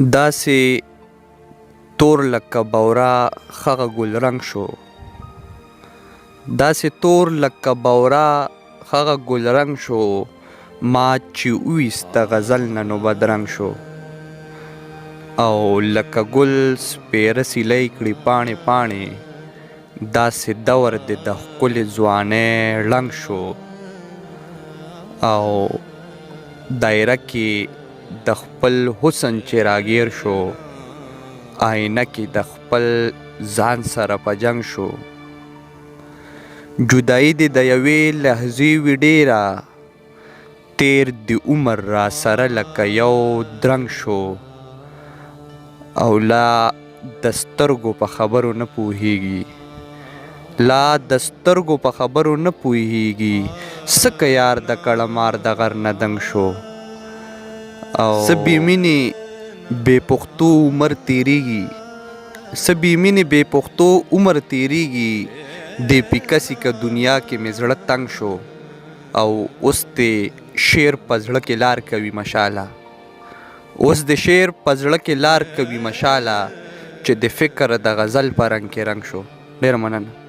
داسې تور لکه بورا خغه ګلرنګ شو، داسې تور لکه بورا خغه ګلرنګ شو، ما چې وویسته غزل نه نو بدرنګ شو. او لکه ګل سپېره سیلی کړي پاڼې پاڼې، داسې دور دې د ښکلې ځوانۍ ړنګ شو. او دایره کې د خپل حسن چې راګیر شو، آینه کې د خپل ځان سره په جنګ شو. جدایي دې د یوې لحظې وي ډېره، تیر د عمر را سره لکه یو درنګ شو. او لا د سترګو په خبرو نه پوهیږي، لا د سترګو په خبرو نه پوهیږي، څکه یار د کړه مار د غر نه دنګ شو. او څه بې مینې بې پښتو عمر تېرېږي، څه بې مینې بې پښتو عمر تېرېږي، دې پیکسي که دنیا کې مې زړه تنګ شو. او اوس دې شعر په زړه کې لار کوي مشاله، اوس د شعر په زړه کې لار کوي مشاله، چې د فکر د غزل په رنګ کې رنګ شو. ډېره مننه.